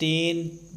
3